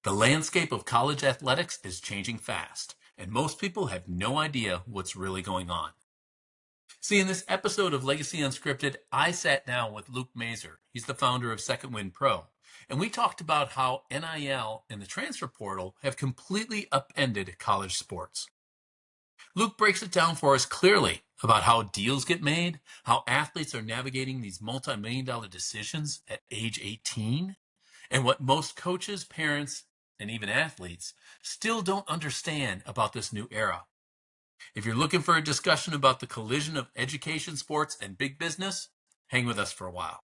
The landscape of college athletics is changing fast, and most people have no idea what's really going on. See, in this episode of Legacy Unscripted, I sat down with Luke Mazur. He's the founder of Second Wind Pro, and we talked about how NIL and the transfer portal have completely upended college sports. Luke breaks it down for us clearly about how deals get made, how athletes are navigating these multi-million-dollar decisions at age 18, and what most coaches, parents, and even athletes still don't understand about this new era. If you're looking for a discussion about the collision of education, sports, and big business, hang with us for a while.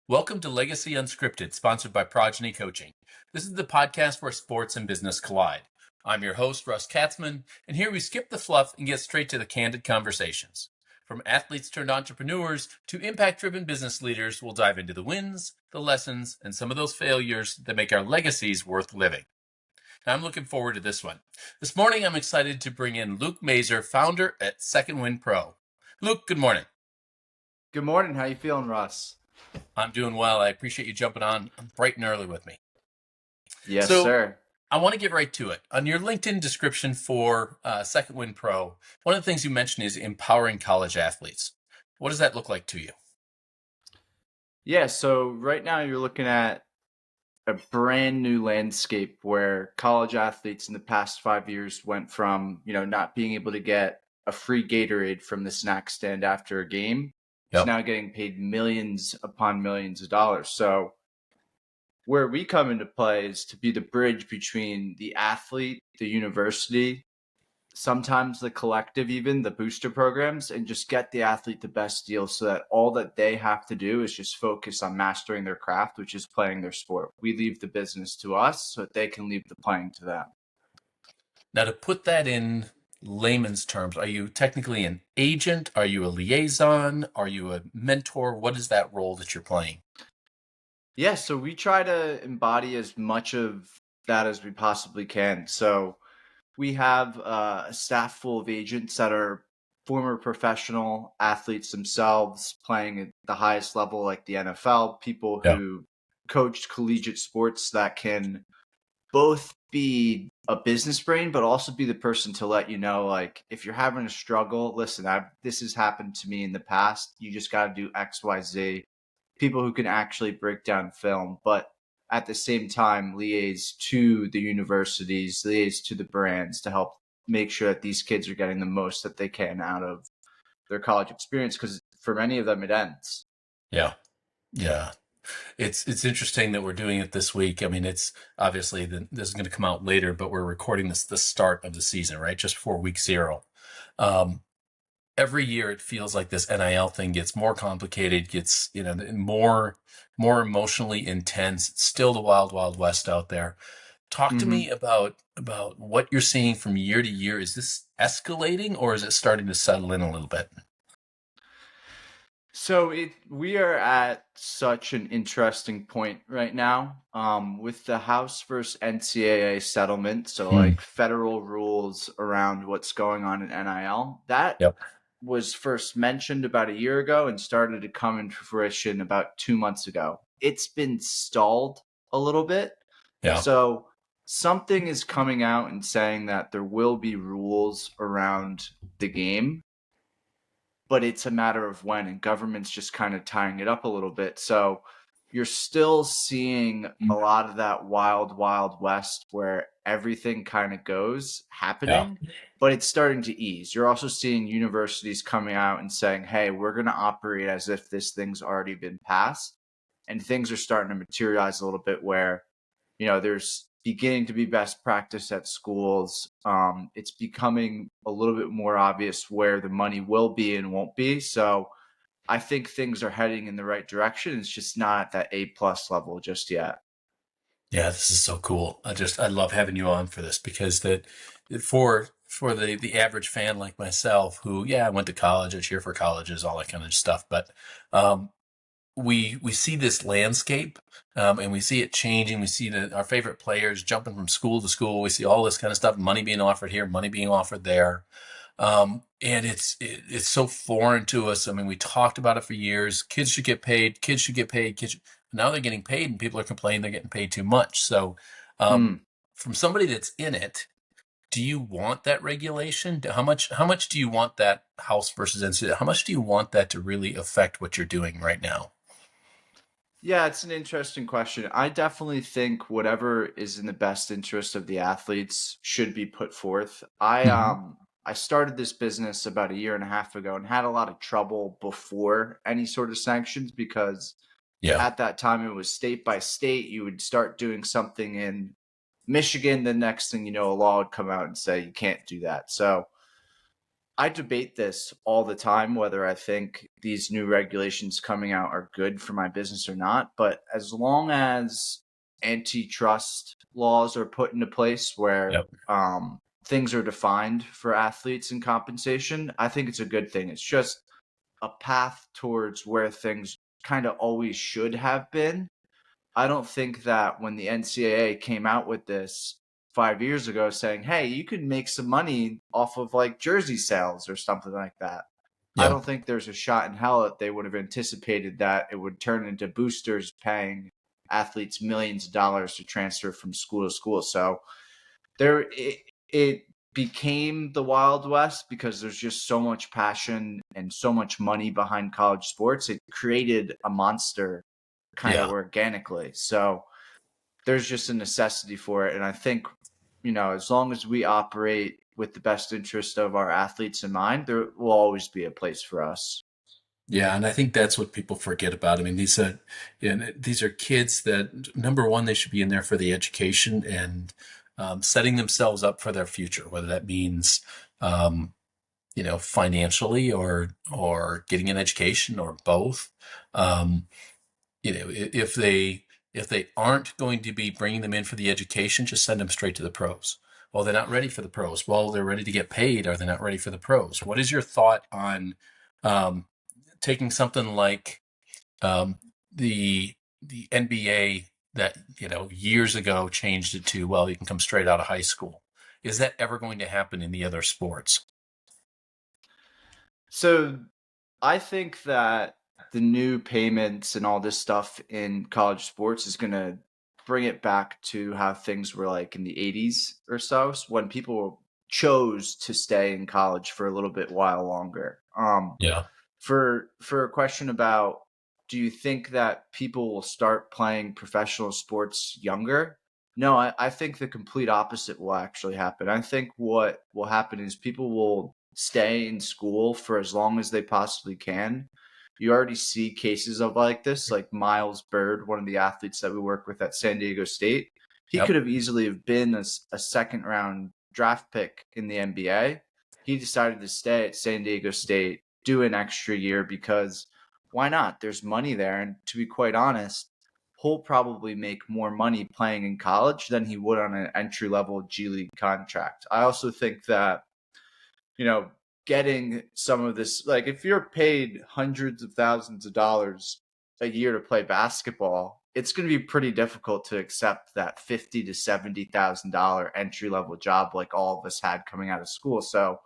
Welcome to Legacy Unscripted, sponsored by Progeny Coaching. This is the podcast where sports and business collide. I'm your host, Russ Katzman, and here we skip the fluff and get straight to the candid conversations. From athletes turned entrepreneurs to impact-driven business leaders, we'll dive into the wins, the lessons, and some of those failures that make our legacies worth living. Now, I'm looking forward to this one. This morning, I'm excited to bring in Luke Mazur, founder at Second Wind Pro. Luke, good morning. Good morning. How you feeling, Russ? I'm doing well. I appreciate you jumping on bright and early with me. Yes, So, sir. I want to get right to it. On your LinkedIn description for Second Wind Pro, one of the things you mentioned is empowering college athletes. What does that look like to you? Yeah, so right now you're looking at a brand new landscape where college athletes in the past 5 years went from, not being able to get a free Gatorade from the snack stand after a game to now getting paid millions upon millions of dollars. So where we come into play is to be the bridge between the athlete, the university, sometimes the collective, even the booster programs, and just get the athlete the best deal so that all that they have to do is just focus on mastering their craft, which is playing their sport. We leave the business to us so that they can leave the playing to them. Now, to put that in layman's terms, are you technically an agent? Are you a liaison? Are you a mentor? What is that role that you're playing? Yeah, so we try to embody as much of that as we possibly can. So we have a staff full of agents that are former professional athletes themselves playing at the highest level, like the NFL, people who coached collegiate sports that can both be a business brain, but also be the person to let you know, like, if you're having a struggle, listen, this has happened to me in the past. You just got to do X, Y, Z. People who can actually break down film, but at the same time, liaise to the universities, liaise to the brands to help make sure that these kids are getting the most that they can out of their college experience, because for many of them, it ends. Yeah. It's interesting that we're doing it this week. I mean, it's obviously this is going to come out later, but we're recording this the start of the season, right? Just before week 0. Every year it feels like this NIL thing gets more complicated, gets, more emotionally intense. It's still the wild, wild west out there. Talk to me about what you're seeing from year to year. Is this escalating or is it starting to settle in a little bit? So we are at such an interesting point right now with the House versus NCAA settlement. So like federal rules around what's going on in NIL. That was first mentioned about a year ago and started to come into fruition about 2 months ago. It's been stalled a little bit. Yeah. So something is coming out and saying that there will be rules around the game, but it's a matter of when, and government's just kind of tying it up a little bit. So you're still seeing a lot of that wild, wild west where everything kind of goes happening, but it's starting to ease. You're also seeing universities coming out and saying, hey, we're going to operate as if this thing's already been passed. And things are starting to materialize a little bit where, there's beginning to be best practice at schools. It's becoming a little bit more obvious where the money will be and won't be. So I think things are heading in the right direction. It's just not at that A+ level just yet. Yeah, this is so cool. I love having you on for this because for the average fan like myself who, I went to college, I cheer for colleges, all that kind of stuff. But we see this landscape, and we see it changing. We see our favorite players jumping from school to school. We see all this kind of stuff, money being offered here, money being offered there. And it's so foreign to us. I mean, we talked about it for years. Kids should get paid. Kids should get paid. Now they're getting paid, and people are complaining they're getting paid too much. So, Hmm. from somebody that's in it, do you want that regulation? How much do you want that House versus NCAA? How much do you want that to really affect what you're doing right now? Yeah, it's an interesting question. I definitely think whatever is in the best interest of the athletes should be put forth. Hmm. I started this business about a year and a half ago and had a lot of trouble before any sort of sanctions because Yeah, at that time it was state by state. You would start doing something in Michigan, the next thing you know, a law would come out and say you can't do that. So I debate this all the time, whether I think these new regulations coming out are good for my business or not. But as long as antitrust laws are put into place where yep, things are defined for athletes and compensation, I think it's a good thing. It's just a path towards where things kind of always should have been. I don't think that when the NCAA came out with this 5 years ago saying, hey, you can make some money off of like jersey sales or something like that. I yeah, don't think there's a shot in hell that they would have anticipated that it would turn into boosters paying athletes millions of dollars to transfer from school to school. So it became the Wild West because there's just so much passion and so much money behind college sports. It created a monster kind of yeah. organically. So there's just a necessity for it. And I think, as long as we operate with the best interest of our athletes in mind, there will always be a place for us. Yeah, and I think that's what people forget about. I mean, these are kids that, number one, they should be in there for the education and setting themselves up for their future, whether that means financially or getting an education or both. Um, if they aren't going to be bringing them in for the education, just send them straight to the pros. Well, they're not ready for the pros. Well, they're ready to get paid. Are they not ready for the pros? What is your thought on um, taking something like um, the NBA that years ago changed it to, well, you can come straight out of high school? Is that ever going to happen in the other sports? So I think that the new payments and all this stuff in college sports is going to bring it back to how things were like in the 80s or so, when people chose to stay in college for a little bit while longer. Yeah, For a question about, do you think that people will start playing professional sports younger? No, I think the complete opposite will actually happen. I think what will happen is people will stay in school for as long as they possibly can. You already see cases of like this, like Miles Bird, one of the athletes that we work with at San Diego State. He yep, could have easily have been a second round draft pick in the NBA. He decided to stay at San Diego State, do an extra year because why not? There's money there. And to be quite honest, he'll probably make more money playing in college than he would on an entry level G League contract. I also think that, you know, getting some of this, like if you're paid hundreds of thousands of dollars a year to play basketball, it's going to be pretty difficult to accept that $50,000 to $70,000 entry level job like all of us had coming out of school. So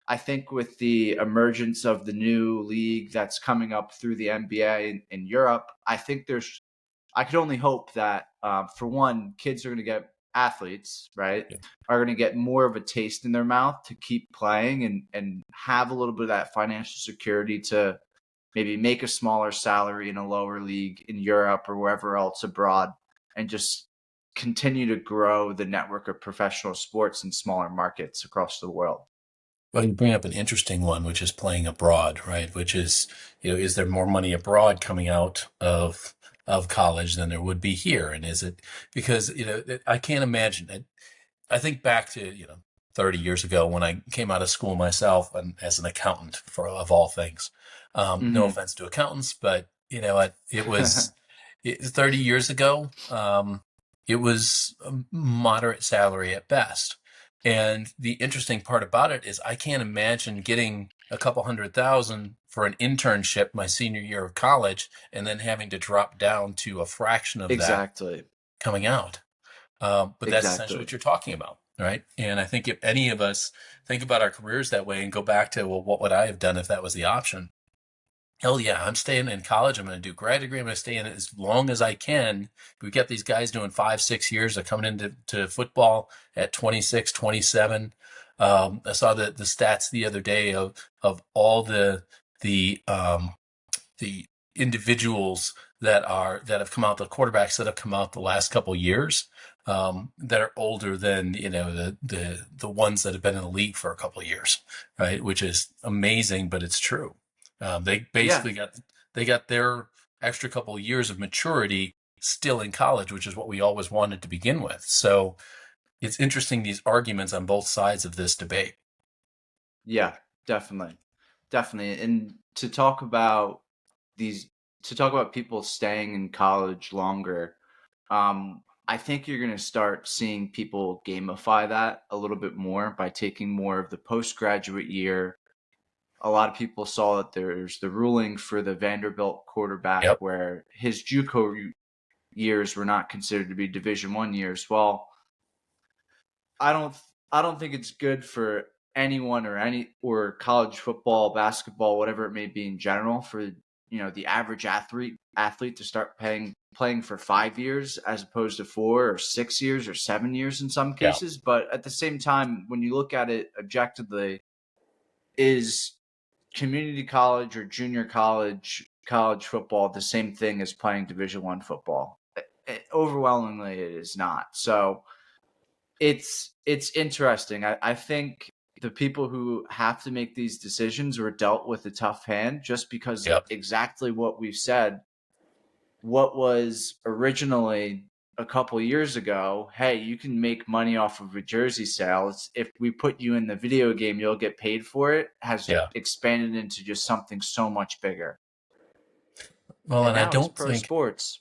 I think with the emergence of the new league that's coming up through the NBA in Europe, I could only hope that, for one, kids are going to get athletes, right? yeah. Are going to get more of a taste in their mouth to keep playing and have a little bit of that financial security to maybe make a smaller salary in a lower league in Europe or wherever else abroad and just continue to grow the network of professional sports in smaller markets across the world. Well, you bring up an interesting one, which is playing abroad, right? Which is, is there more money abroad coming out of college than there would be here? And is it because, I can't imagine it. I think back to, 30 years ago when I came out of school myself and as an accountant for of all things. No Hmm. offense to accountants, but it was 30 years ago. It was a moderate salary at best. And the interesting part about it is I can't imagine getting a couple $100,000 for an internship my senior year of college and then having to drop down to a fraction of that Exactly. coming out. But that's essentially Exactly. what you're talking about, right? And I think if any of us think about our careers that way and go back to, well, what would I have done if that was the option? Hell yeah, I'm staying in college. I'm going to do grad degree. I'm going to stay in it as long as I can. We've got these guys doing 5, 6 years. They're coming into football at 26, 27. I saw the stats the other day of all the individuals that have come out, the quarterbacks that have come out the last couple years, that are older than the ones that have been in the league for a couple of years, right? Which is amazing, but it's true. They Yeah. basically got their extra couple of years of maturity still in college, which is what we always wanted to begin with. So it's interesting, these arguments on both sides of this debate. Yeah, definitely. Definitely. And these to talk about people staying in college longer, I think you're going to start seeing people gamify that a little bit more by taking more of the postgraduate year. A lot of people saw that there's the ruling for the Vanderbilt quarterback Yep. where his JUCO years were not considered to be Division I years. Well, I don't I don't think it's good for anyone or college football, basketball, whatever it may be in general, for the average athlete to start playing for 5 years as opposed to 4 or 6 years or 7 years in some Yeah. cases. But at the same time, when you look at it objectively, is community college or junior college football the same thing as playing Division I football? Overwhelmingly, it is not. So it's interesting. I think the people who have to make these decisions were dealt with a tough hand just because Yep. exactly what we've said. What was originally a couple years ago, hey, you can make money off of a jersey sales. If we put you in the video game, you'll get paid for it, has Yeah. expanded into just something so much bigger. Well, And and I now it's don't pro think sports.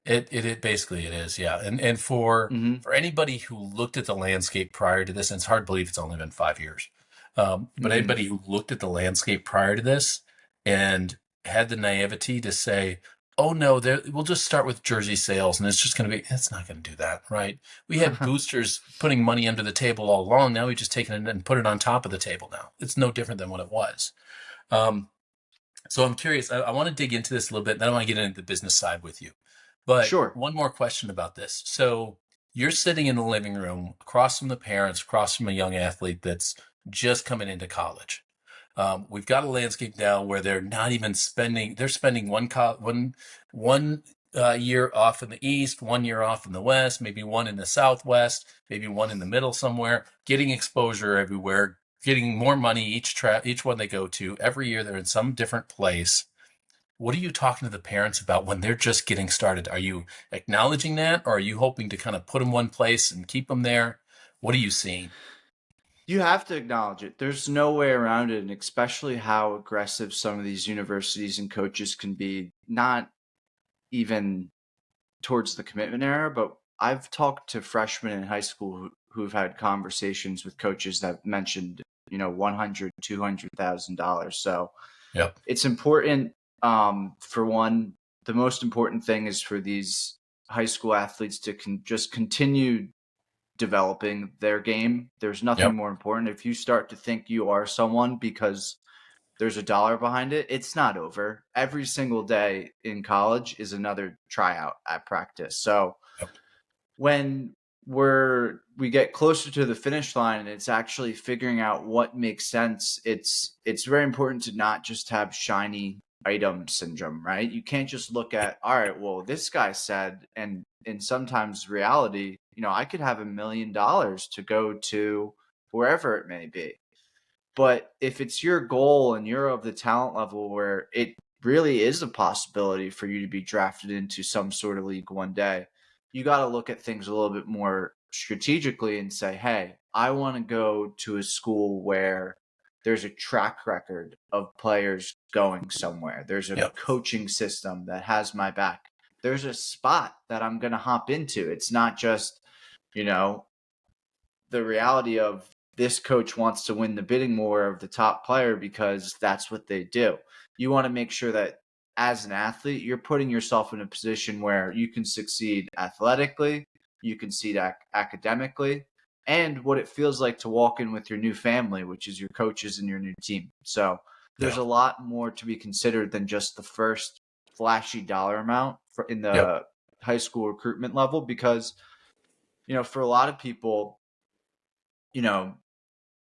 it basically it is, yeah. And for Mm-hmm. anybody who looked at the landscape prior to this, and it's hard to believe it's only been 5 years, but Mm-hmm. anybody who looked at the landscape prior to this and had the naivety to say, "Oh no, we'll just start with jersey sales, and it's just going to be," it's not going to do that, right? We had boosters putting money under the table all along. Now we just taken it and put it on top of the table. Now it's no different than what it was. Um, so I'm curious. I want to dig into this a little bit. Then I want to get into the business side with you. But Sure. one more question about this. So you're sitting in the living room across from the parents, across from a young athlete that's just coming into college. We've got a landscape now where they're not even spending. They're spending one year off in the east, 1 year off in the west, maybe one in the southwest, maybe one in the middle somewhere, getting exposure everywhere, getting more money each one they go to. Every year they're in some different place. What are you talking to the parents about when they're just getting started? Are you acknowledging that, or are you hoping to kind of put them one place and keep them there? What are you seeing? You have to acknowledge it. There's no way around it, and especially how aggressive some of these universities and coaches can be, not even towards the commitment era, but I've talked to freshmen in high school who've had conversations with coaches that mentioned, 100, $200,000. So Yep. it's important. For one, the most important thing is for these high school athletes to just continue developing their game. There's nothing Yep. more important. If you start to think you are someone because there's a dollar behind it, it's not over. Every single day in college is another tryout at practice. So Yep. when we get closer to the finish line and it's actually figuring out what makes sense, it's very important to not just have shiny item syndrome, right? You can't just look at, all right, well, this guy said, and in sometimes reality, I could have $1 million to go to wherever it may be. But if it's your goal and you're of the talent level where it really is a possibility for you to be drafted into some sort of league one day, you got to look at things a little bit more strategically and say, hey, I want to go to a school where there's a track record of players going somewhere. There's a Yep. coaching system that has my back. There's a spot that I'm going to hop into. It's not just, you know, the reality of this coach wants to win the bidding war of the top player because that's what they do. You want to make sure that as an athlete, you're putting yourself in a position where you can succeed athletically, you can succeed academically, and what it feels like to walk in with your new family, which is your coaches and your new team. So there's Yeah. a lot more to be considered than just the first flashy dollar amount in Yep. the high school recruitment level, because for a lot of people, you know,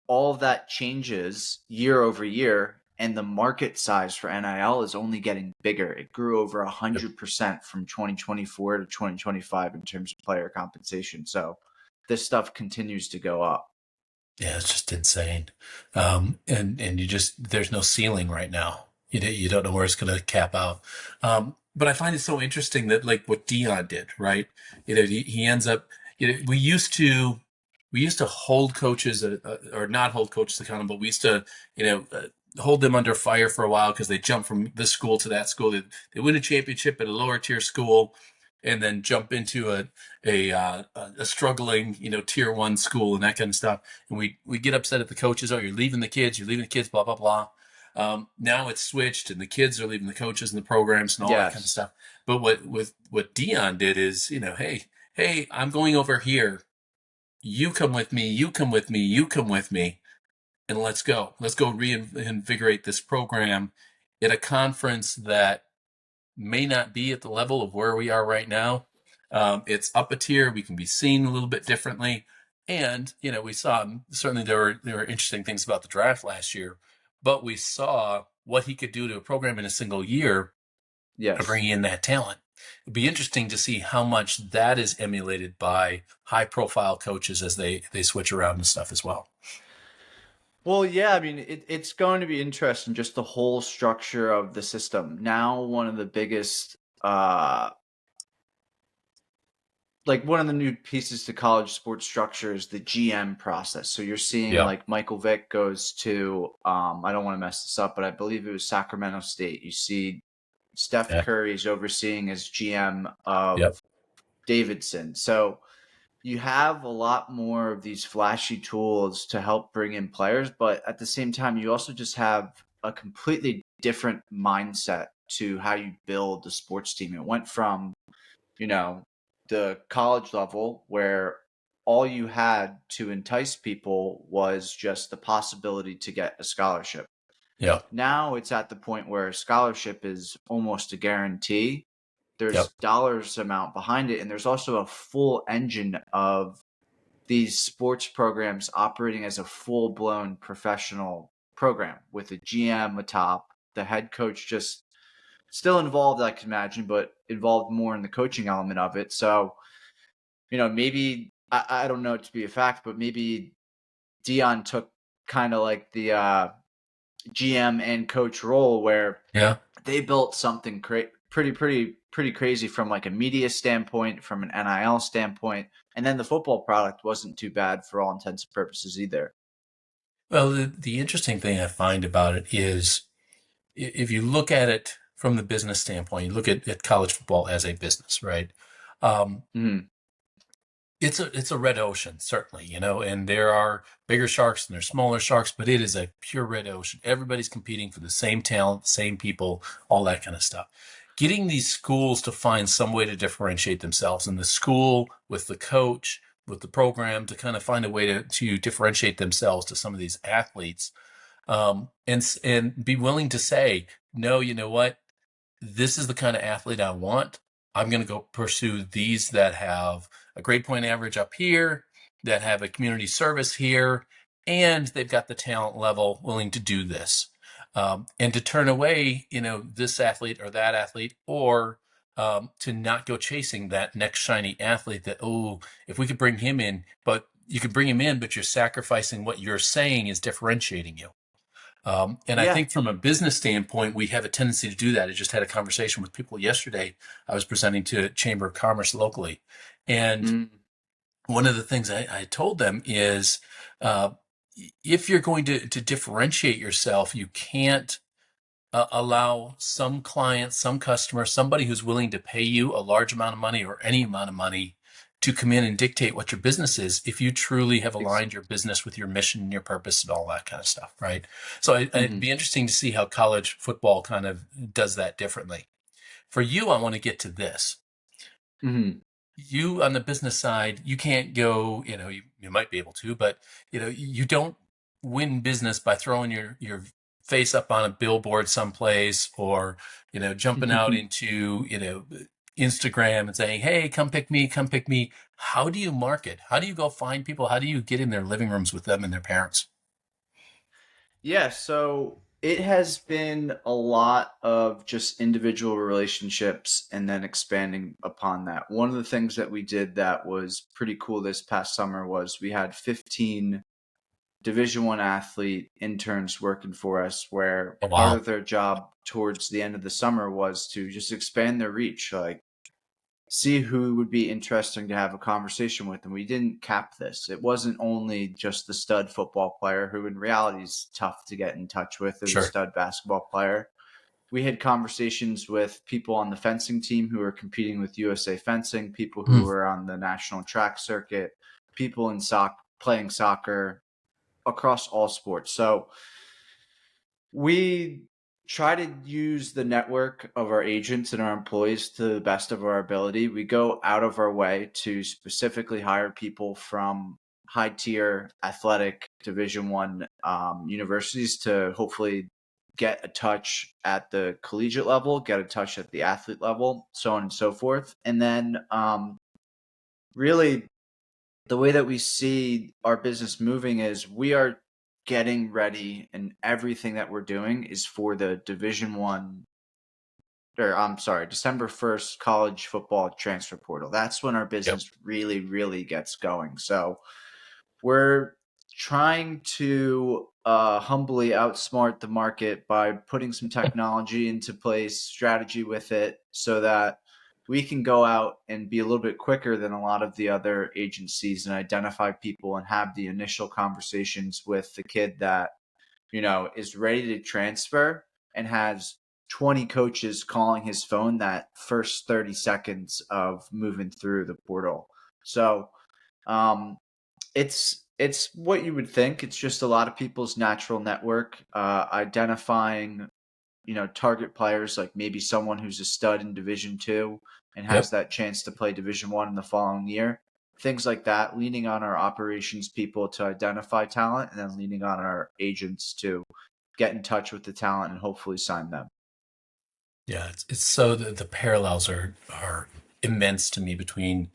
all of that changes year over year, and the market size for NIL is only getting bigger. It grew over Yep. 100% from 2024 to 2025 in terms of player compensation. So this stuff continues to go up. Yeah, it's just insane. And there's no ceiling right now. You don't know where it's going to cap out. But I find it so interesting that like what Dion did, right? He ends up, we used to hold coaches or not hold coaches accountable. We used to, hold them under fire for a while because they jump from this school to that school. They win a championship at a lower tier school and then jump into a struggling, tier one school and that kind of stuff. And we get upset at the coaches. Oh, you're leaving the kids, blah, blah, blah. Now it's switched and the kids are leaving the coaches and the programs and all that kind of Yes. stuff. But what Dion did is, hey, I'm going over here. You come with me, you come with me, you come with me, and let's go. Let's go reinvigorate this program at a conference that may not be at the level of where we are right now. It's up a tier. We can be seen a little bit differently. And, we saw certainly there were interesting things about the draft last year, but we saw what he could do to a program in a single year of Yes. bringing in that talent. It'd be interesting to see how much that is emulated by high profile coaches as they switch around and stuff as well. Well, yeah, I mean, it's going to be interesting, just the whole structure of the system. Now, one of the biggest, one of the new pieces to college sports structure is the GM process. So you're seeing Yeah. like Michael Vick goes to, I don't want to mess this up, but I believe it was Sacramento State. You see Steph Yeah. Curry is overseeing as GM Yep. of Davidson. So you have a lot more of these flashy tools to help bring in players, but at the same time, you also just have a completely different mindset to how you build a sports team. It went from, you know, the college level where all you had to entice people was just the possibility to get a scholarship. Yeah. Now it's at the point where a scholarship is almost a guarantee. Yep. There's dollars amount behind it, and there's also a full engine of these sports programs operating as a full-blown professional program with a GM atop, the head coach just still involved, I can imagine, but involved more in the coaching element of it. So, maybe I don't know it to be a fact, but maybe Dion took kind of like the GM and coach role where Yeah. they built something pretty crazy from like a media standpoint, from an NIL standpoint, and then the football product wasn't too bad for all intents and purposes either. Well, the interesting thing I find about it is if you look at it from the business standpoint, you look at college football as a business, right? Um, Mhm. it's a red ocean, certainly, and there are bigger sharks and there's smaller sharks, but it is a pure red ocean. Everybody's competing for the same talent, same people, all that kind of stuff. Getting these schools to find some way to differentiate themselves, and the school with the coach, with the program to kind of find a way to differentiate themselves to some of these athletes, and be willing to say, no, you know what? This is the kind of athlete I want. I'm going to go pursue these that have a grade point average up here, that have a community service here, and they've got the talent level willing to do this. And to turn away, this athlete or that athlete, or to not go chasing that next shiny athlete that, oh, if we could bring him in, but you could bring him in, but you're sacrificing what you're saying is differentiating you. And I Yeah. think from a business standpoint, we have a tendency to do that. I just had a conversation with people yesterday. I was presenting to Chamber of Commerce locally. And Mm. one of the things I told them is uh, if you're going to differentiate yourself, you can't allow some client, some customer, somebody who's willing to pay you a large amount of money or any amount of money to come in and dictate what your business is if you truly have Ex- aligned your business with your mission and your purpose and all that kind of stuff, right? So it'd mhm. be interesting to see how college football kind of does that differently. For you, I want to get to this. Mhm. You on the business side, you can't go, you might be able to, but you don't win business by throwing your face up on a billboard someplace, or jumping out into Instagram and saying, hey, come pick me, come pick me. How do you market? How do you go find people? How do you get in their living rooms with them and their parents? Yeah, so it has been a lot of just individual relationships and then expanding upon that. One of the things that we did that was pretty cool this past summer was we had 15 Division 1 athlete interns working for us, where Oh, part wow. of their job towards the end of the summer was to just expand their reach, like see who would be interesting to have a conversation with. And we didn't cap this. It wasn't only just the stud football player, who in reality is tough to get in touch with, or the Sure. stud basketball player. We had conversations with people on the fencing team who are competing with USA Fencing, people who Mm, are on the national track circuit, people in playing soccer, across all sports. So we try to use the network of our agents and our employees to the best of our ability. We go out of our way to specifically hire people from high tier athletic Division 1 universities to hopefully get a touch at the collegiate level, get a touch at the athlete level, so on and so forth. And then really the way that we see our business moving is we are getting ready, and everything that we're doing is for the Division 1, or I'm sorry, December 1st college football transfer portal. That's when our yep. business really, really gets going. So we're trying to humbly outsmart the market by putting some technology into place, strategy with it, so that we can go out and be a little bit quicker than a lot of the other agencies and identify people and have the initial conversations with the kid that is ready to transfer and has 20 coaches calling his phone that first 30 seconds of moving through the portal. So um, it's what you would think. It's just a lot of people's natural network, identifying target players, like maybe someone who's a stud in Division 2 and has Yep. that chance to play Division 1 in the following year. Things like that, leaning on our operations people to identify talent, and then leaning on our agents to get in touch with the talent and hopefully sign them. Yeah, it's so the parallels are immense to me between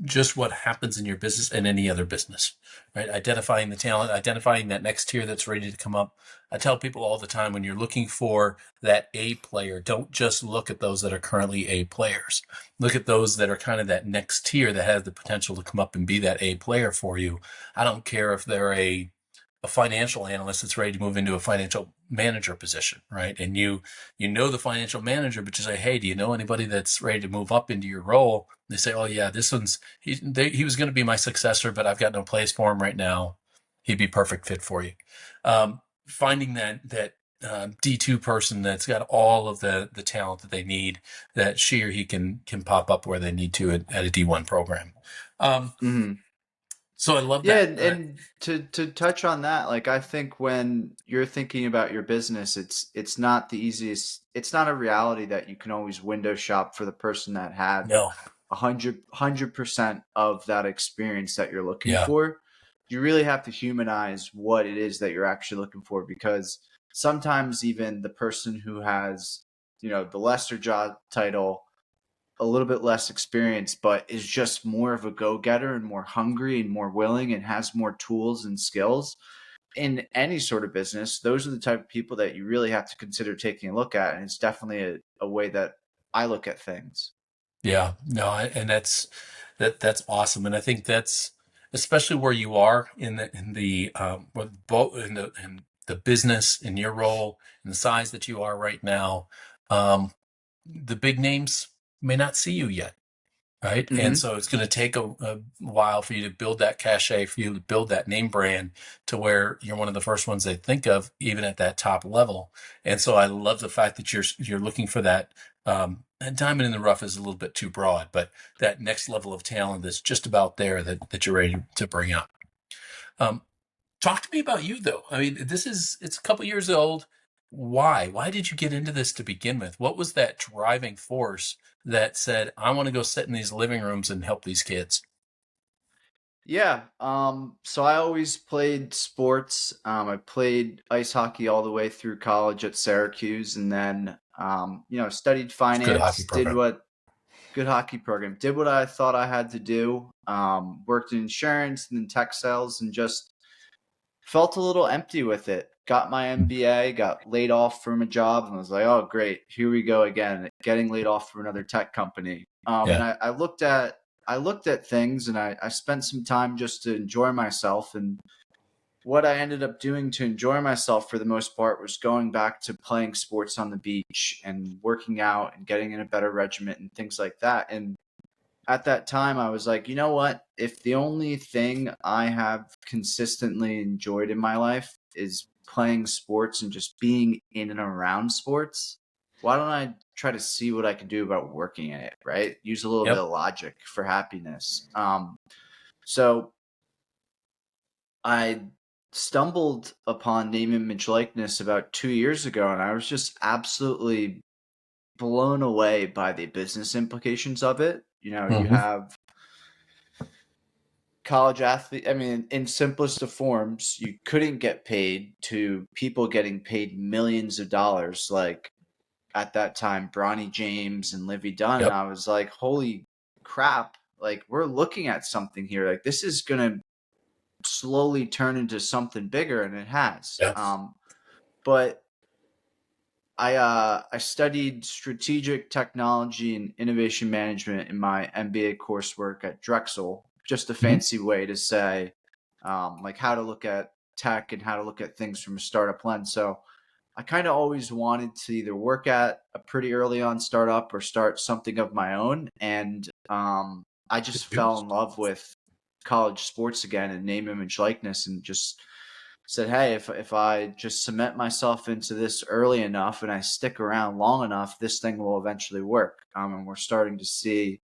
just what happens in your business and any other business, right? Identifying the talent, identifying that next tier that's ready to come up. I tell people all the time, when you're looking for that A player, don't just look at those that are currently A players. Look at those that are kind of that next tier that has the potential to come up and be that A player for you. I don't care if they're a financial analyst that's ready to move into a financial manager position, right? And you know the financial manager, but you say, hey, do you know anybody that's ready to move up into your role? And they say, oh yeah, this one's he was going to be my successor, but I've got no place for him right now. He'd be perfect fit for you. Finding that D2 person that's got all of the talent that they need, that she or he can pop up where they need to at a D1 program. Um, Mm-hmm. so I love Yeah, that. and to touch on that, like I think when you're thinking about your business, it's not the easiest. It's not a reality that you can always window shop for the person that had No, 100% of that experience that you're looking yeah, for. You really have to humanize what it is that you're actually looking for, because sometimes even the person who has, the lesser job title, a little bit less experience, but is just more of a go-getter and more hungry and more willing and has more tools and skills in any sort of business, those are the type of people that you really have to consider taking a look at. And it's definitely a way that I look at things. yeah, no, and that's awesome, and I think that's especially where you are in the with both in the business, in your role, in the size that you are right now. The big names may not see you yet. right? And Mm-hmm. so it's going to take a while for you to build that cachet, for you to build that name brand to where you're one of the first ones they think of, even at that top level. And so I love the fact that you're looking for that. And diamond in the rough is a little bit too broad, but that next level of talent that's just about there that you're ready to bring up. Um, Talk to me about you, though. I mean, it's a couple years old. Why? Why did you get into this to begin with? What was that driving force that said, I want to go sit in these living rooms and help these kids? Yeah. So I always played sports. I played ice hockey all the way through college at Syracuse, and then studied It's a good hockey finance, program. good hockey program, did what I thought I had to do. Worked in insurance and in tech sales, and just felt a little empty with it. Got my MBA, got laid off from a job, and was like, oh, great, here we go again, getting laid off from another tech company. And Yeah. I looked at things, and I spent some time just to enjoy myself. And what I ended up doing to enjoy myself for the most part was going back to playing sports on the beach and working out and getting in a better regiment and things like that. And at that time, I was like, you know what? If the only thing I have consistently enjoyed in my life is playing sports and just being in and around sports, why don't I try to see what I can do about working in it, right? Use a little bit Yep. of logic for happiness. So I stumbled upon name, image, likeness about 2 years ago, and I was just absolutely blown away by the business implications of it. You Hmm. have college athlete. I mean, in simplest of forms, you couldn't get paid to people getting paid millions of dollars, like at that time, Bronny James and Livy Dunn. And Yep. I was like, holy crap, like we're looking at something here. Like this is gonna slowly turn into something bigger, and it has. Yeah. But I studied strategic technology and innovation management in my MBA coursework at Drexel. Just a Hmm. fancy way to say like how to look at tech and how to look at things from a startup lens. So I kind of always wanted to either work at a pretty early on startup or start something of my own. And I just fell in love with college sports again and name, image, likeness, and just said, hey, if I just cement myself into this early enough and I stick around long enough, this thing will eventually work. And we're starting to see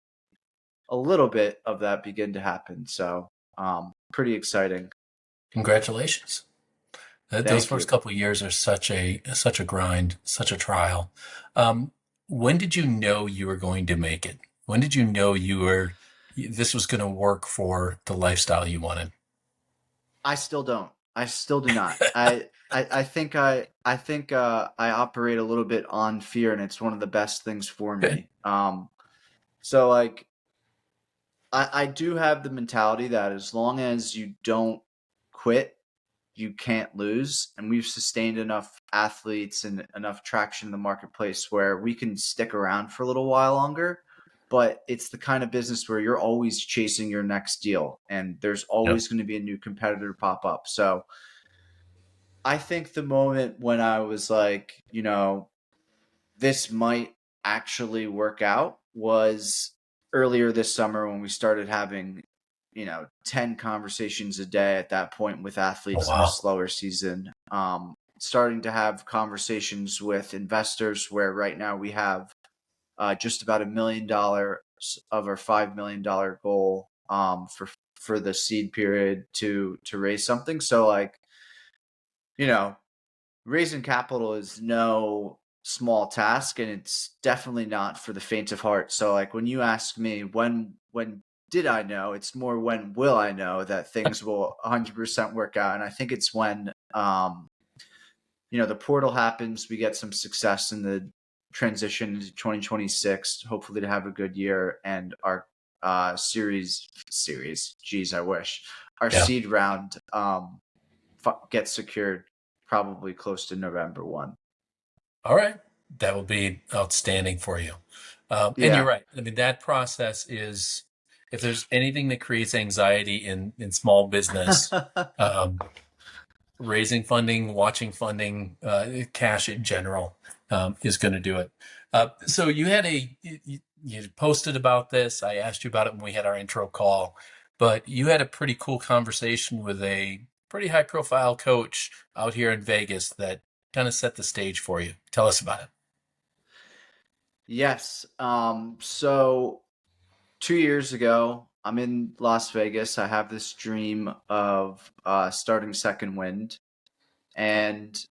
a little bit of that begin to happen. So pretty exciting. Congratulations. Those Thank first you. couple of years are such a grind, such a trial. Um, when did you know you were going to make it? When did you know this was going to work for the lifestyle you wanted? I still don't. I still do not. I think I operate a little bit on fear, and it's one of the best things for Okay. me. So like I do have the mentality that as long as you don't quit, you can't lose. And we've sustained enough athletes and enough traction in the marketplace where we can stick around for a little while longer. But it's the kind of business where you're always chasing your next deal, and there's Yep. always going to be a new competitor pop up. So I think the moment when I was like, this might actually work out was earlier this summer when we started having 10 conversations a day at that point with Oh, athletes in a wow. slower season, starting to have conversations with investors where right now we have just about $1 million of our $5 million goal for the seed period to raise something. So like, you know raising capital is no small task, and it's definitely not for the faint of heart. So like when you ask me when did I know, it's more when will I know that things will 100% work out. And I think it's when the portal happens, we get some success in the transition into 2026, hopefully to have a good year, and our series, geez, I wish our Yeah. seed round gets secured probably close to November 1. All right. That will be outstanding for you. And you're Yeah. right. I mean, that process is, if there's anything that creates anxiety in small business, um, raising funding, watching funding, cash in general, is going to do it. So you had you posted about this. I asked you about it when we had our intro call, but you had a pretty cool conversation with a pretty high profile coach out here in Vegas that kind of set the stage for you. Tell us about it. Yes. So 2 years ago, I'm in Las Vegas. I have this dream of starting Second Wind, and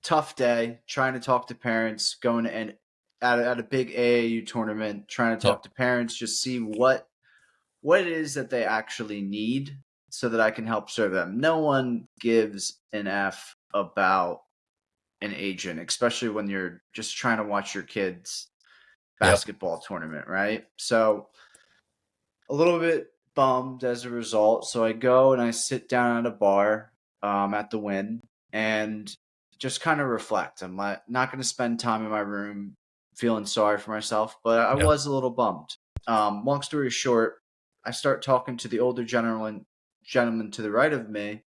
tough day trying to talk to parents, going and at a big AAU tournament, trying to talk Yep. to parents, just see what it is that they actually need so that I can help serve them. No one gives an F about an agent, especially when you're just trying to watch your kids Yep. basketball tournament, right? So a little bit bummed as a result. So I go and I sit down at a bar at the Wynn and just kind of reflect. I'm not going to spend time in my room feeling sorry for myself, but I Yep. was a little bummed. Long story short, I start talking to the older gentleman to the right of me,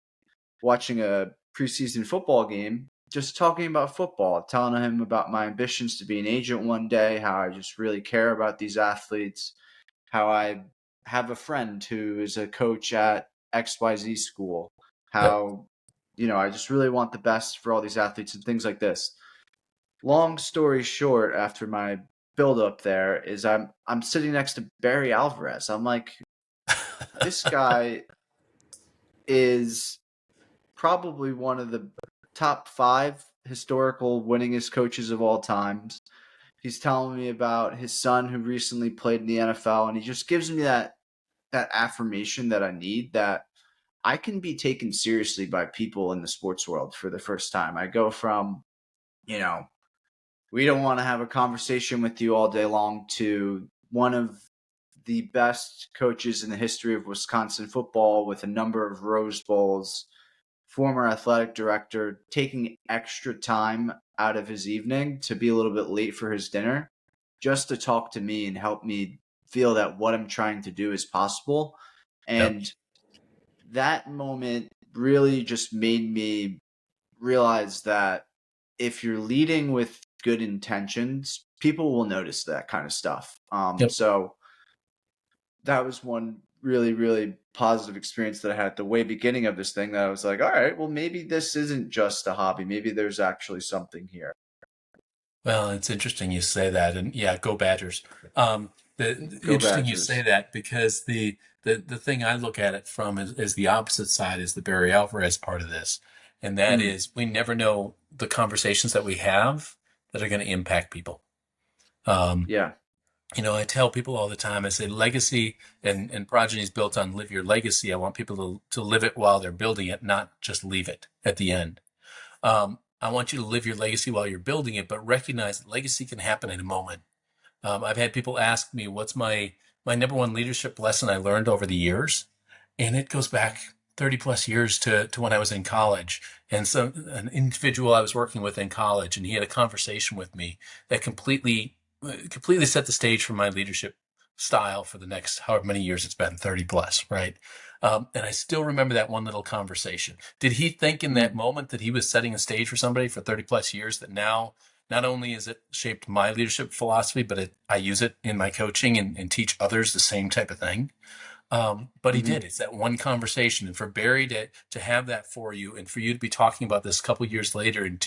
watching a preseason football game, just talking about football, telling him about my ambitions to be an agent one day, how I just really care about these athletes, how I have a friend who is a coach at XYZ school, Yep. how, I just really want the best for all these athletes and things like this. Long story short, after my build up there is I'm sitting next to Barry Alvarez. I'm like, this guy is probably one of the top five historical winningest coaches of all times. He's telling me about his son who recently played in the NFL, and he just gives me that affirmation that I need, that I can be taken seriously by people in the sports world for the first time. I go from, you know, we don't want to have a conversation with you all day long to one of the best coaches in the history of Wisconsin football with a number of Rose Bowls, former athletic director, taking extra time out of his evening to be a little bit late for his dinner just to talk to me and help me feel that what I'm trying to do is possible. Yep. And that moment really just made me realize that if you're leading with good intentions, people will notice that kind of stuff. Yep. So that was one really, really positive experience that I had at the way beginning of this thing, that I was like, all right, well, maybe this isn't just a hobby. Maybe there's actually something here. Well, it's interesting you say that, and yeah, go Badgers. Go Interesting you say Badgers. that because the thing I look at it from is the opposite side, is the Barry Alvarez part of this, and that Mm, is we never know the conversations that we have that are going to impact people. Um, yeah. I tell people all the time, I say legacy and progeny is built on live your legacy. I want people to live it while they're building it, not just leave it at the end. I want you to live your legacy while you're building it, but recognize that legacy can happen in a moment. I've had people ask me, what's my number one leadership lesson I learned over the years? And it goes back 30 plus years to when I was in college. And so an individual I was working with in college, and he had a conversation with me that completely set the stage for my leadership style for the next however many years it's been, 30 plus, right? And I still remember that one little conversation. Did he think in that Mm, moment that he was setting a stage for somebody for 30 plus years, that now not only has it shaped my leadership philosophy, but I use it in my coaching and teach others the same type of thing? But he hmm did. It's that one conversation, and for Barry to have that for you, and for you to be talking about this a couple years later, and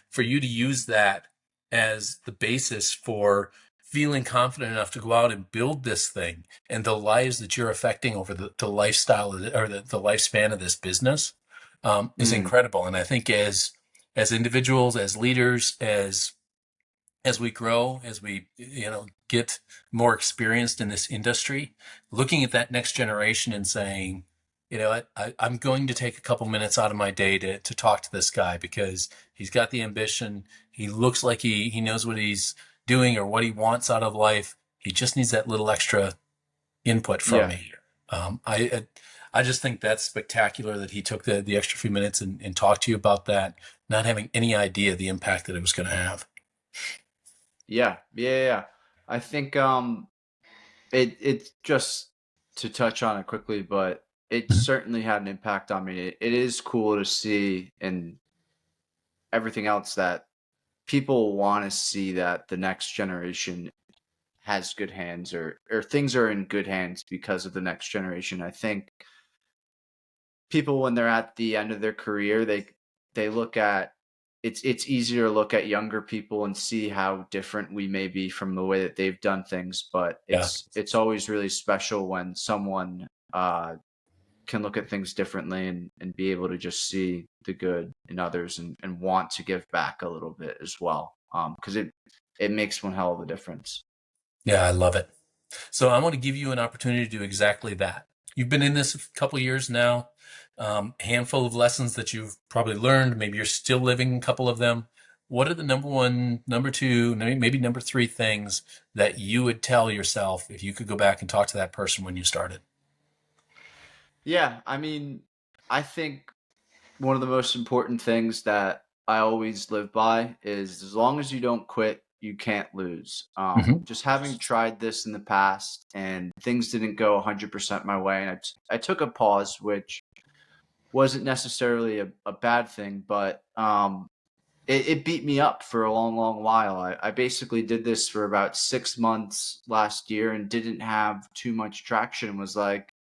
for you to use that as the basis for feeling confident enough to go out and build this thing and the lives that you're affecting over the lifestyle or the lifespan of this business, is mm, incredible. And I think as individuals, as leaders, as we grow, as we get more experienced in this industry, looking at that next generation and saying, I'm going to take a couple minutes out of my day to talk to this guy because he's got the ambition. He looks like he knows what he's doing or what he wants out of life. He just needs that little extra input from yeah. me. I just think that's spectacular that he took the extra few minutes and talked to you about that, not having any idea the impact that it was going to have. Yeah. Yeah. Yeah. Yeah. I think it just, to touch on it quickly, but it certainly had an impact on me. It is cool to see, and everything else, that people want to see that the next generation has good hands, or things are in good hands because of the next generation. I think people, when they're at the end of their career, they look at, it's easier to look at younger people and see how different we may be from the way that they've done things, but Yeah. it's always really special when someone can look at things differently, and be able to just see the good in others, and want to give back a little bit as well, because it makes one hell of a difference. Yeah, I love it. So I want to give you an opportunity to do exactly that. You've been in this a couple years now, handful of lessons that you've probably learned. Maybe you're still living a couple of them. What are the number one, number two, maybe number three things that you would tell yourself if you could go back and talk to that person when you started? Yeah, I mean, I think one of the most important things that I always live by is, as long as you don't quit, you can't lose. Hmm. Just having tried this in the past and things didn't go 100% my way, and I took a pause, which wasn't necessarily a bad thing, but it beat me up for a long, long while. I basically did this for about 6 months last year and didn't have too much traction. Was like,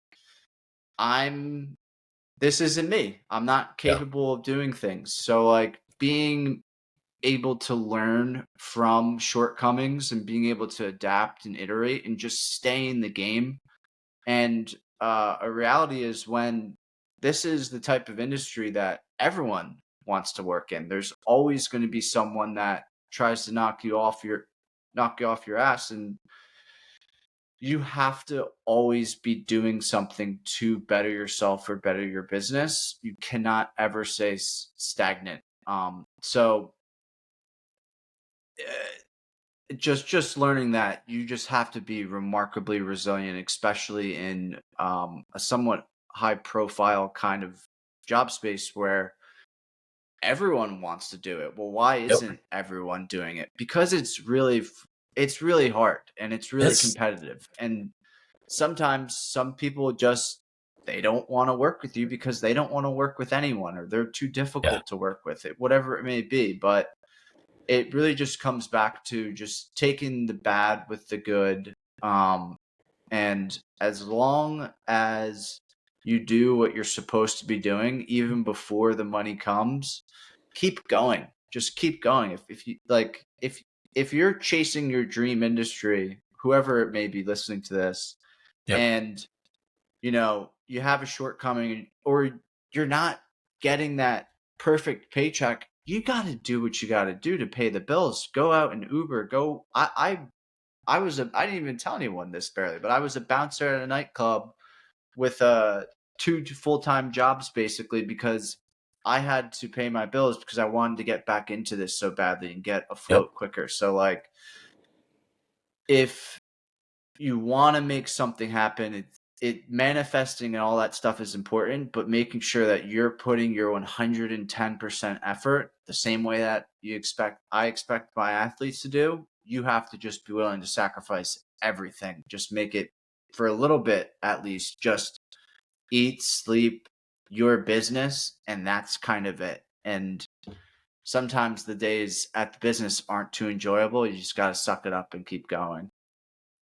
I'm this isn't me. I'm not Yeah. capable of doing things. So, like, being able to learn from shortcomings and being able to adapt and iterate and just stay in the game. And a reality is, when this is the type of industry that everyone wants to work in, there's always going to be someone that tries to knock you off your ass, and you have to always be doing something to better yourself or better your business. You cannot ever say stagnant. So just learning that you just have to be remarkably resilient, especially in a somewhat high profile kind of job space where everyone wants to do it. Well, why Yep. isn't everyone doing it? Because it's really hard, and it's really It's, competitive. And sometimes some people just, they don't want to work with you because they don't want to work with anyone, or they're too yeah. difficult to work with, it whatever it may be. But it really just comes back to just taking the bad with the good. And as long as you do what you're supposed to be doing, even before the money comes, keep going. Just keep going. If you like, if you're chasing your dream industry, whoever it may be listening to this, Yep. and you have a shortcoming, or you're not getting that perfect paycheck, you got to do what you got to do to pay the bills. Go out and Uber. Go. I didn't even tell anyone this, barely, but I was a bouncer at a nightclub with two full-time jobs, basically, because I had to pay my bills because I wanted to get back into this so badly and get Yep. afloat quicker. So, like, if you want to make something happen, it manifesting and all that stuff is important, but making sure that you're putting your 110% effort, the same way that I expect my athletes to do. You have to just be willing to sacrifice everything. Just make it, for a little bit at least, just eat, sleep, your business, and that's kind of it. And sometimes the days at the business aren't too enjoyable. You just got to suck it up and keep going.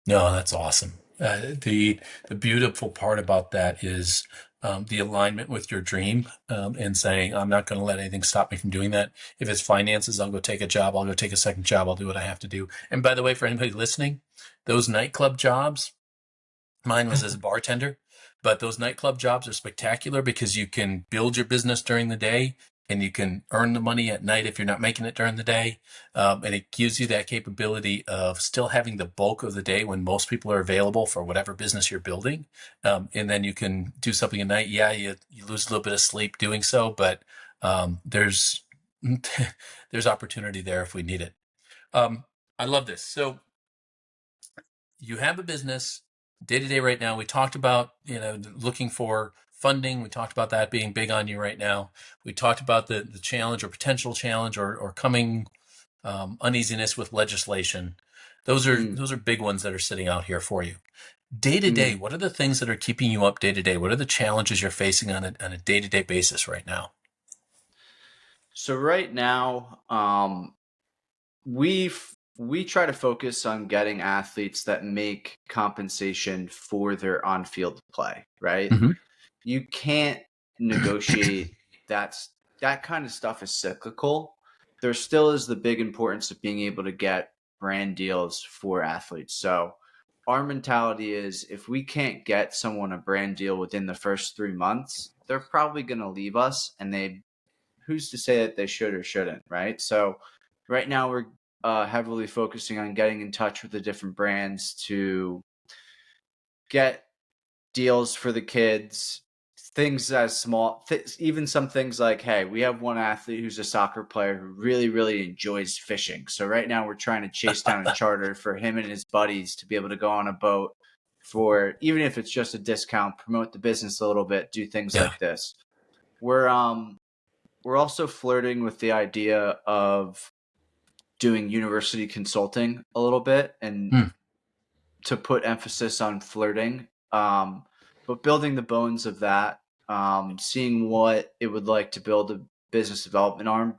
No, that's awesome. The beautiful part about that is the alignment with your dream, and saying, I'm not going to let anything stop me from doing that. If it's finances, I'll go take a job. I'll go take a second job. I'll do what I have to do. And by the way, for anybody listening, those nightclub jobs, mine was as a bartender, but those nightclub jobs are spectacular because you can build your business during the day and you can earn the money at night if you're not making it during the day. And it gives you that capability of still having the bulk of the day when most people are available for whatever business you're building. And then you can do something at night. Yeah, you lose a little bit of sleep doing so, but there's there's opportunity there if we need it. I love this. So you have a business day to day right now. We talked about, looking for funding. We talked about that being big on you right now. We talked about the challenge or potential challenge or coming uneasiness with legislation. Mm, Those are big ones that are sitting out here for you. Day to day, mm. what are the things that are keeping you up day to day? What are the challenges you're facing on a day to day basis right now? So right now, we've we try to focus on getting athletes that make compensation for their on-field play, right? Hmm. You can't negotiate that's that kind of stuff is cyclical. There still is the big importance of being able to get brand deals for athletes. So our mentality is if we can't get someone a brand deal within the first 3 months, they're probably going to leave us, and who's to say that they should or shouldn't, right? So right now we're heavily focusing on getting in touch with the different brands to get deals for the kids, things as small, even some things like, hey, we have one athlete who's a soccer player who really, really enjoys fishing. So right now we're trying to chase down a charter for him and his buddies to be able to go on a boat for, even if it's just a discount, promote the business a little bit, do things Yeah. like this. We're also flirting with the idea of doing university consulting a little bit, and Hmm. to put emphasis on flirting, but building the bones of that, seeing what it would like to build a business development arm.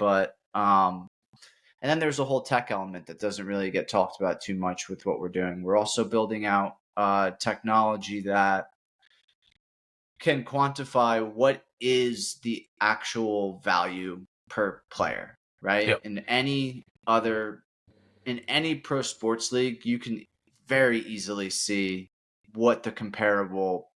And then there's a whole tech element that doesn't really get talked about too much with what we're doing. We're also building out technology that can quantify what is the actual value per player, right? Yep. In any pro sports league, you can very easily see what a comparable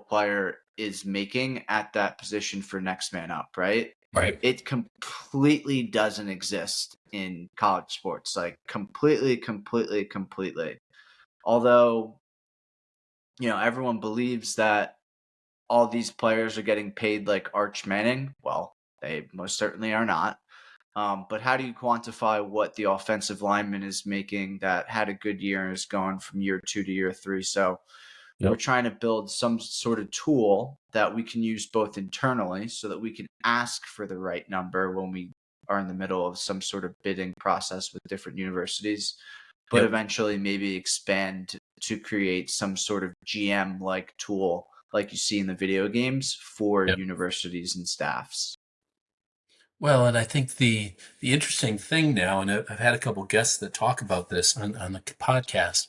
player is making at that position for next man up, right? Right. It completely doesn't exist in college sports, like completely, completely, completely. Although, everyone believes that all these players are getting paid like Arch Manning. Well, they most certainly are not. But how do you quantify what the offensive lineman is making that had a good year and is going from year 2 to year 3? So we're Yep. trying to build some sort of tool that we can use both internally so that we can ask for the right number when we are in the middle of some sort of bidding process with different universities, but Yep. eventually maybe expand to create some sort of GM like tool like you see in the video games for Yep. universities and staffs. Well, and I think the interesting thing now, and I've had a couple guests that talk about this on the podcast,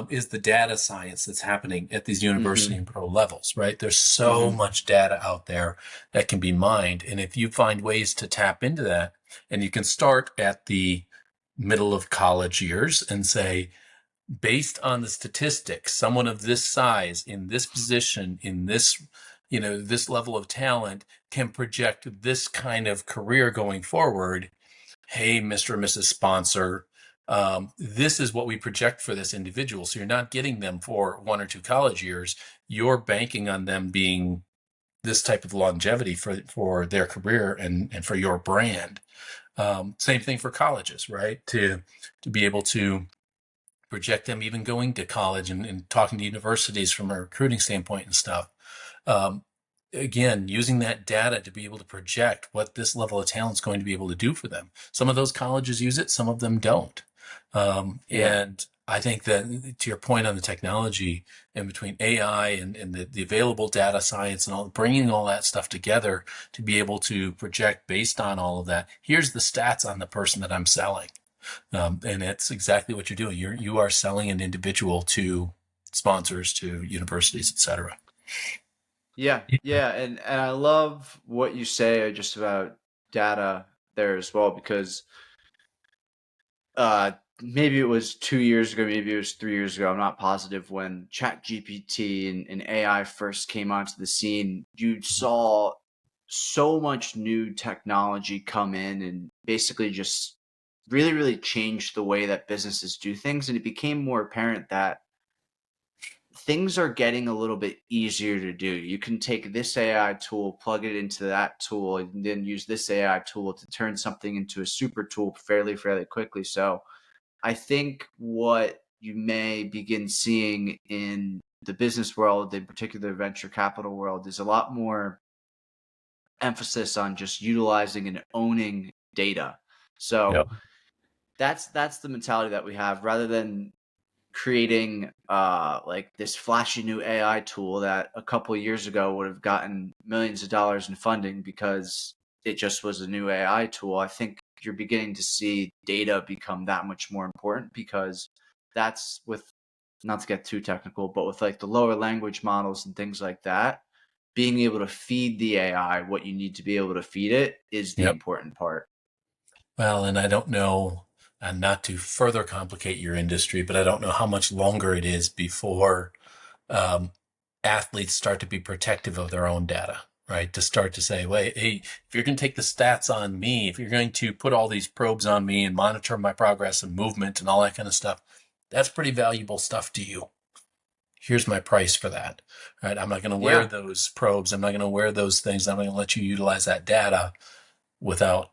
is the data science that's happening at these university Hmm. and pro levels, right? There's so Hmm. much data out there that can be mined. And if you find ways to tap into that, and you can start at the middle of college years and say, based on the statistics, someone of this size in this position, in this, this level of talent can project this kind of career going forward. Hey, Mr. and Mrs. Sponsor, this is what we project for this individual. So you're not getting them for 1 or 2 college years. You're banking on them being this type of longevity for their career and for your brand. Same thing for colleges, right? To be able to project them even going to college and talking to universities from a recruiting standpoint and stuff. Um, Again, using that data to be able to project what this level of talent is going to be able to do for them. Some of those colleges use it, some of them don't. Yeah. And I think that to your point on the technology and between AI and the available data science and all bringing all that stuff together to be able to project based on all of that. Here's the stats on the person that I'm selling. And it's exactly what you're doing. You are selling an individual to sponsors, to universities, etc. Yeah, yeah, and I love what you say just about data there as well, because maybe it was 2 years ago, maybe it was 3 years ago, I'm not positive, when ChatGPT and AI first came onto the scene, you saw so much new technology come in and basically just really, really change the way that businesses do things. And it became more apparent that things are getting a little bit easier to do. You can take this AI tool, plug it into that tool, and then use this AI tool to turn something into a super tool fairly, fairly quickly. So I think what you may begin seeing in the business world, in particular venture capital world, is a lot more emphasis on just utilizing and owning data. So Yep. that's the mentality that we have, rather than creating like this flashy new AI tool that a couple of years ago would have gotten millions of dollars in funding because it just was a new AI tool. I think you're beginning to see data become that much more important, because that's with, not to get too technical, but with like the lower language models and things like that, being able to feed the AI what you need to be able to feed it is the Yep. important part. Well, and I don't know, and not to further complicate your industry, but I don't know how much longer it is before um, athletes start to be protective of their own data, right? To start to say, wait, hey, if you're going to take the stats on me, if you're going to put all these probes on me and monitor my progress and movement and all that kind of stuff, that's pretty valuable stuff to you. Here's my price for that, right? I'm not going to wear Yeah. those probes. I'm not going to wear those things. I'm going to let you utilize that data without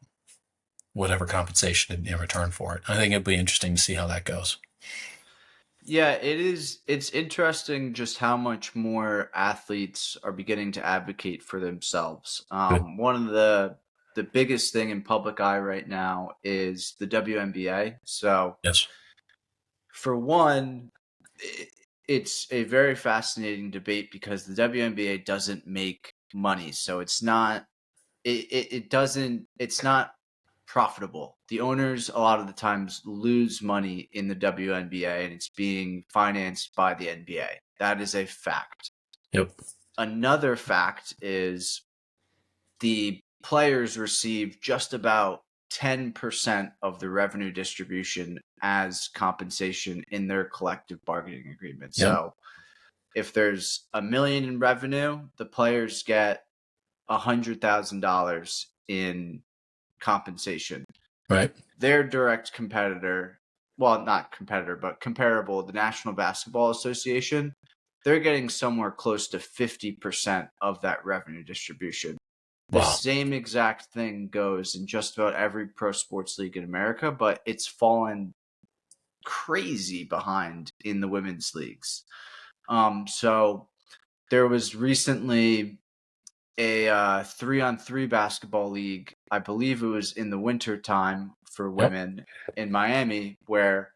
whatever compensation in return for it. I think it'd be interesting to see how that goes. Yeah, it is. It's interesting just how much more athletes are beginning to advocate for themselves. Good. One of the biggest thing in public eye right now is the WNBA. So Yes. for one, it's a very fascinating debate because the WNBA doesn't make money, so it's not it doesn't it's not profitable. The owners a lot of the times lose money in the WNBA, and it's being financed by the NBA. That is a fact. Yep. Another fact is the players receive just about 10% of the revenue distribution as compensation in their collective bargaining agreement. Yep. So if there's a million in revenue, the players get $100,000 in compensation. Right. Their direct competitor, well, not competitor, but comparable, the National Basketball Association, they're getting somewhere close to 50% of that revenue distribution. The Wow. same exact thing goes in just about every pro sports league in America, but it's fallen crazy behind in the women's leagues. So there was recently a 3-on-3 basketball league. I believe it was in the winter time for Yep. women in Miami, where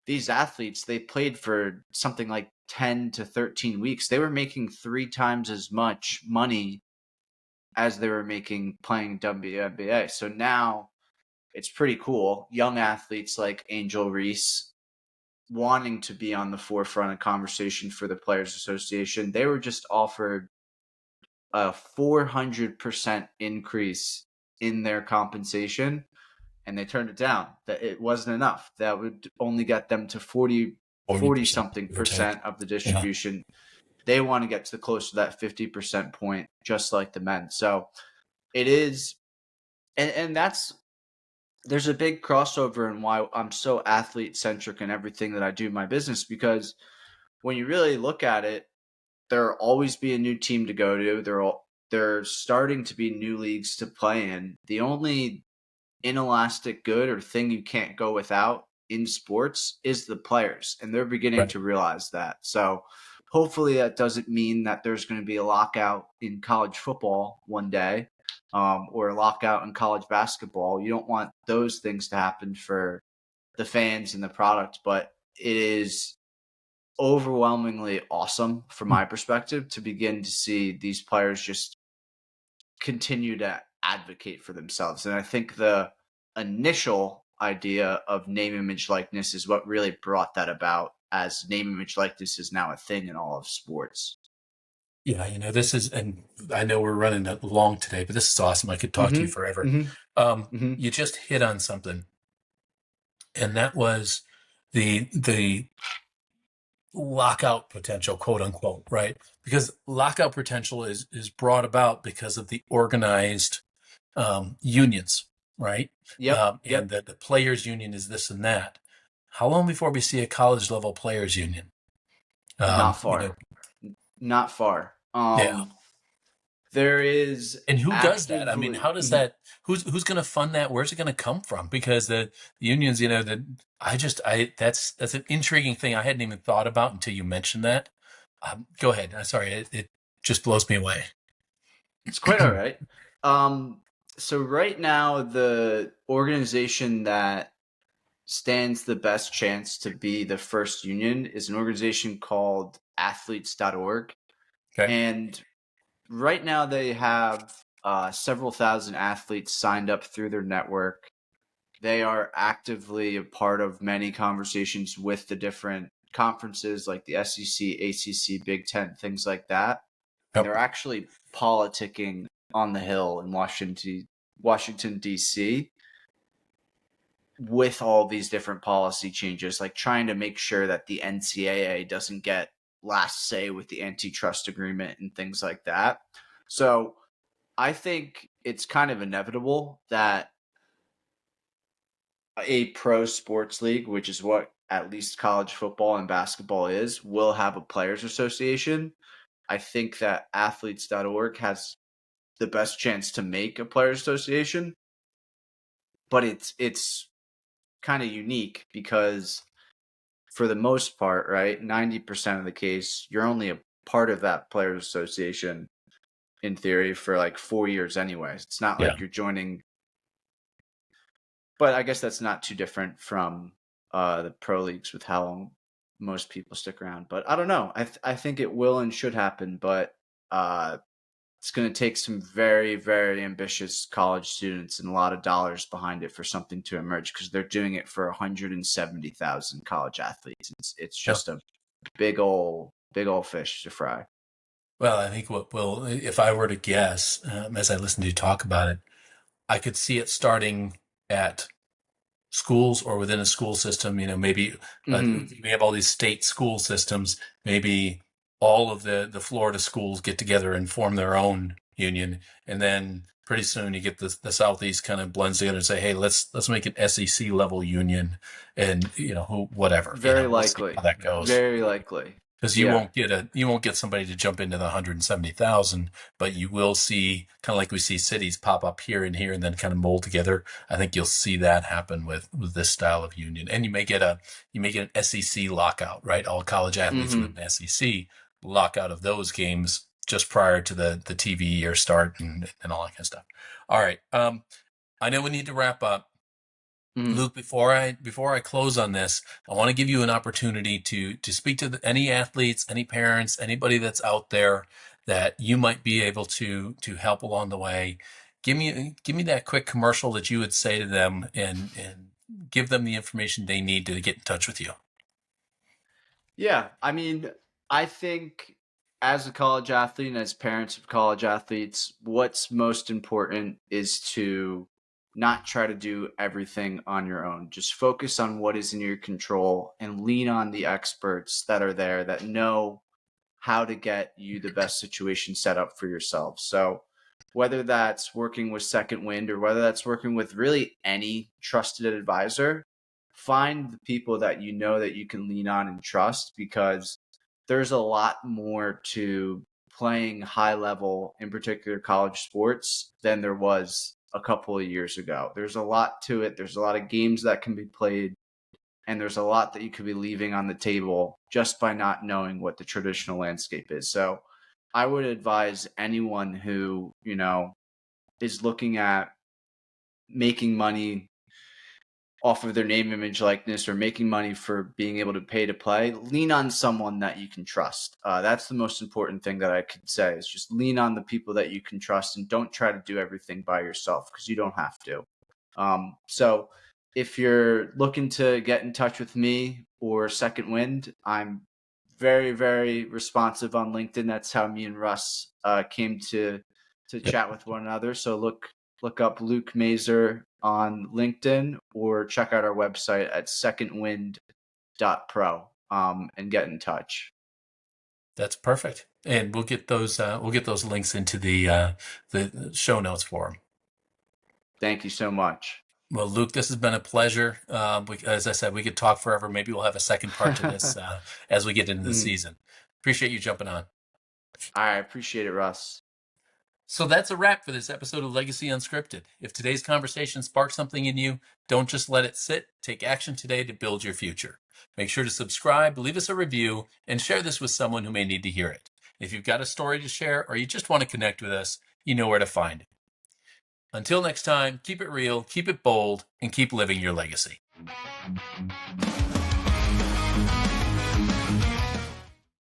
these athletes, they played for something like 10 to 13 weeks. They were making 3 times as much money as they were making playing WNBA. So now it's pretty cool. Young athletes like Angel Reese wanting to be on the forefront of conversation for the Players Association, they were just offered a 400% increase in their compensation, and they turned it down. That it wasn't enough. That would only get them to 40 40%, something give or take. percent of the Yeah. distribution. They want to get to close to that 50% point, just like the men. So it is, and that's, there's a big crossover in why I'm so athlete centric in everything that I do in my business, because when you really look at it, there'll always be a new team to go to. There's starting to be new leagues to play in. The only inelastic good or thing you can't go without in sports is the players, and they're beginning Right. to realize that. So hopefully that doesn't mean that there's going to be a lockout in college football one day, or a lockout in college basketball. You don't want those things to happen for the fans and the product, but it is overwhelmingly awesome from my perspective to begin to see these players just continue to advocate for themselves. And I think the initial idea of name, image, likeness is what really brought that about, as name, image, likeness is now a thing in all of sports. Yeah, this is, and I know we're running long today, but this is awesome. I could talk to you Mm-hmm. forever. Mm-hmm. Mm-hmm. You just hit on something, and that was the lockout potential, quote unquote, right? Because lockout potential is brought about because of the organized unions, right? Yep. And Yep. that the players union is this and that. How long before we see a college level players union? Not You know, far. Not far. yeah. There is And who does that? I mean, actively. how does that? Who's going to fund that? Where's it going to come from? Because the unions, that that's an intriguing thing I hadn't even thought about until you mentioned that. Go ahead. I'm sorry, it just blows me away. It's quite all right. Um, so right now, the organization that stands the best chance to be the first union is an organization called athletes.org. Okay. And right now they have several thousand athletes signed up through their network. They are actively a part of many conversations with the different conferences like the SEC, ACC, Big Ten, things like that. And Yep. they're actually politicking on the Hill in Washington D.C. with all these different policy changes, like trying to make sure that the NCAA doesn't get last say with the antitrust agreement and things like that. So I think it's kind of inevitable that a pro sports league, which is what at least college football and basketball is, will have a players association. I think that athletes.org has the best chance to make a players association, but it's kind of unique because for the most part, right, 90% of the case, you're only a part of that players association in theory for like 4 years anyways. It's not Yeah. like you're joining, but I guess that's not too different from the pro leagues with how long most people stick around. But I don't know. I think it will and should happen, but it's going to take some very, very ambitious college students and a lot of dollars behind it for something to emerge because they're doing it for 170,000 college athletes. It's Yep. just a big old fish to fry. Well, I think if I were to guess, as I listen to you talk about it, I could see it starting at schools or within a school system. Maybe Mm-hmm. we have all these state school systems. Maybe all of the Florida schools get together and form their own union, and then pretty soon you get the Southeast kind of blends together and say, hey, let's make an SEC level union, and whatever. Very We'll see likely. how that goes. Very likely. Because Yeah. you won't get somebody to jump into the 170,000, but you will see, kind of like we see cities pop up here and then kind of mold together. I think you'll see that happen with this style of union, and you may get an SEC lockout, right? All college athletes Mm-hmm. with an SEC lockout of those games just prior to the TV year start and all that kind of stuff. All right, I know we need to wrap up. Mm-hmm. Luke, before I close on this, I want to give you an opportunity to speak to any athletes, any parents, anybody that's out there that you might be able to help along the way. Give me that quick commercial that you would say to them, and give them the information they need to get in touch with you. Yeah, I mean, I think as a college athlete and as parents of college athletes, what's most important is to not try to do everything on your own. Just focus on what is in your control and lean on the experts that are there that know how to get you the best situation set up for yourself. So, whether that's working with Second Wind or whether that's working with really any trusted advisor, find the people that you know that you can lean on and trust because there's a lot more to playing high level, in particular college sports, than there was a couple of years ago. There's a lot to it. There's a lot of games that can be played and there's a lot that you could be leaving on the table just by not knowing what the traditional landscape is. So I would advise anyone who, is looking at making money off of their name, image, likeness, or making money for being able to pay to play, lean on someone that you can trust. That's the most important thing that I could say is just lean on the people that you can trust and don't try to do everything by yourself because you don't have to. So if you're looking to get in touch with me or Second Wind, I'm very, very responsive on LinkedIn. That's how me and Russ came to Yep, chat with one another. So look up Luke Mazur on LinkedIn or check out our website at secondwind.pro and get in touch. that's perfect. And we'll get those links into the show notes for them. Thank you so much. Well, Luke, this has been a pleasure. As I said, we could talk forever. Maybe we'll have a second part to this as we get into the Mm. season. Appreciate you jumping on. I appreciate it, Russ. So that's a wrap for this episode of Legacy Unscripted. If today's conversation sparked something in you, don't just let it sit. Take action today to build your future. Make sure to subscribe, leave us a review, and share this with someone who may need to hear it. If you've got a story to share or you just want to connect with us, you know where to find it. Until next time, keep it real, keep it bold, and keep living your legacy.